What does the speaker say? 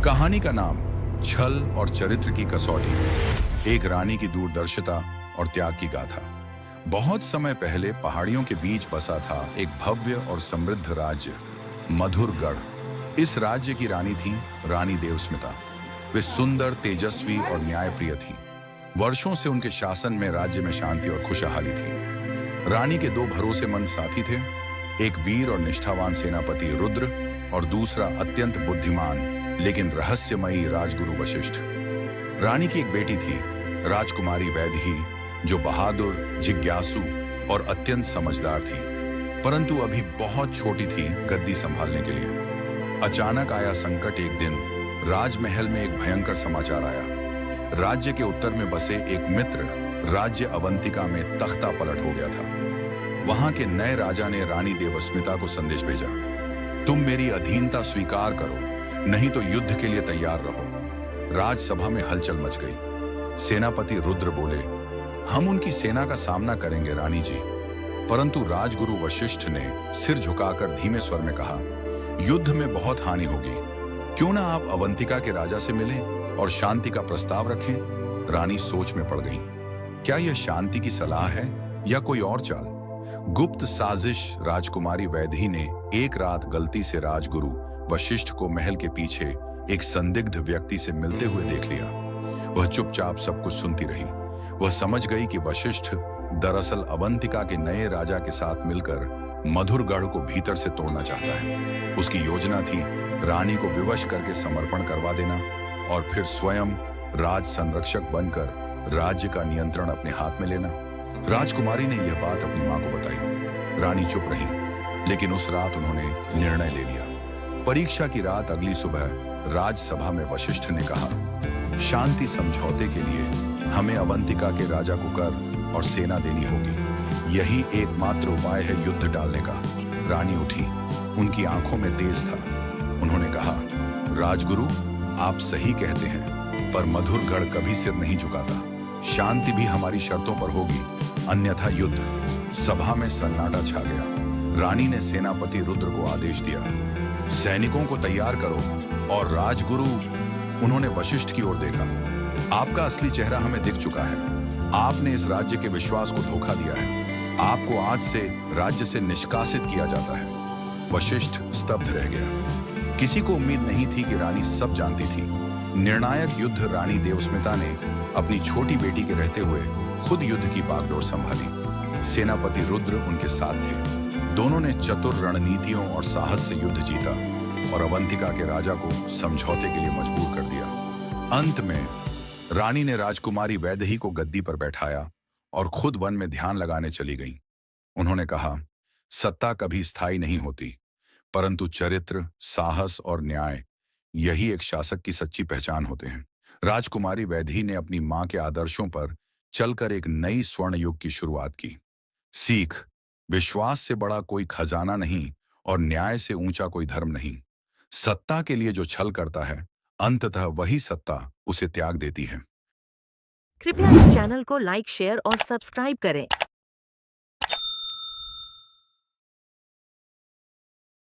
कहानी का नाम छल और चरित्र की कसौटी, एक रानी की दूरदर्शिता और त्याग की गाथा। बहुत समय पहले पहाड़ियों के बीच बसा था एक भव्य और समृद्ध राज्य, मधुरगढ़। इस राज्य की रानी थी रानी देवस्मिता। वे सुंदर, तेजस्वी और न्यायप्रिय थीं। वर्षों से उनके शासन में राज्य में शांति और खुशहाली थी। रानी के दो भरोसेमंद साथी थे, एक वीर और निष्ठावान सेनापति रुद्र और दूसरा अत्यंत बुद्धिमान लेकिन रहस्यमयी राजगुरु वशिष्ठ। रानी की एक बेटी थी, राजकुमारी वैदेही, जो बहादुर, जिज्ञासु और अत्यंत समझदार थी, परंतु अभी बहुत छोटी थी गद्दी संभालने के लिए। अचानक आया संकट। एक दिन राजमहल में एक भयंकर समाचार आया। राज्य के उत्तर में बसे एक मित्र राज्य अवंतिका में तख्ता पलट हो गया था। वहां के नए राजा ने रानी देवस्मिता को संदेश भेजा, तुम मेरी अधीनता स्वीकार करो, नहीं तो युद्ध के लिए तैयार रहो। राजसभा में हलचल मच गई। सेनापति रुद्र बोले, हम उनकी सेना का सामना करेंगे रानी जी। परंतु राजगुरु वशिष्ठ ने सिर झुकाकर धीमे स्वर में कहा, युद्ध में बहुत हानि होगी, क्यों ना आप अवंतिका के राजा से मिलें और शांति का प्रस्ताव रखें। रानी सोच में पड़ गई। क्या यह शांति की सलाह है या कोई और चाल? गुप्त साजिश। राजकुमारी वैदेही ने एक रात गलती से राजगुरु वशिष्ठ को महल के पीछे एक संदिग्ध व्यक्ति से मिलते हुए देख लिया। वह चुपचाप सब कुछ सुनती रही। वह समझ गई कि वशिष्ठ दरअसल अवंतिका के नए राजा के साथ मिलकर मधुरगढ़ को भीतर से तोड़ना चाहता है। उसकी योजना थी रानी को विवश करके समर्पण करवा देना और फिर स्वयं राज संरक्षक बनकर राज्य का नियंत्रण अपने हाथ में लेना। राजकुमारी ने यह बात अपनी मां को बताई। रानी चुप रही, लेकिन उस रात उन्होंने निर्णय ले लिया। परीक्षा की रात अगली सुबह राजसभा में वशिष्ठ ने कहा, शांति समझौते के लिए हमें अवंतिका के राजा को कर और सेना देनी होगी। यही एकमात्र उपाय है युद्ध टालने का। रानी उठी, उनकी आंखों में तेज था। उन्होंने कहा, राजगुरु, आप सही कहते हैं, पर मधुरगढ़ कभी सिर नहीं झुकाता। शांति भी हमारी शर्तों पर होगी, अन्यथा युद्ध। सभा में सन्नाटा छा गया। रानी ने सेनापति रुद्र को आदेश दिया, सैनिकों को तैयार करो। और राजगुरु, उन्होंने वशिष्ठ की ओर देखा, आपका असली चेहरा हमें दिख चुका है। आपने इस राज्य के विश्वास को धोखा दिया है। आपको आज से राज्य से निष्कासित किया जाता है। वशिष्ठ स्तब्ध रह गया। किसी को उम्मीद नहीं थी कि रानी सब जानती थी। निर्णायक युद्ध रानी देवस्मिता ने अपनी छोटी बेटी के रहते हुए खुद युद्ध की बागडोर संभाली। सेनापति रुद्र उनके साथ थे। दोनों ने चतुर रणनीतियों और साहस से युद्ध जीता और अवंतिका के राजा को समझौते के लिए मजबूर कर दिया। अंत में रानी ने राजकुमारी वैदेही को गद्दी पर बैठाया और खुद वन में ध्यान लगाने चली गईं। उन्होंने कहा, सत्ता कभी स्थायी नहीं होती, परंतु चरित्र, साहस और न्याय, यही एक शासक की सच्ची पहचान होते हैं। राजकुमारी वैदेही ने अपनी मां के आदर्शों पर चलकर एक नई स्वर्ण युग की शुरुआत की। सीख, विश्वास से बड़ा कोई खजाना नहीं और न्याय से ऊंचा कोई धर्म नहीं। सत्ता के लिए जो छल करता है, अंततः वही सत्ता उसे त्याग देती है। कृपया इस चैनल को लाइक, शेयर और सब्सक्राइब करें।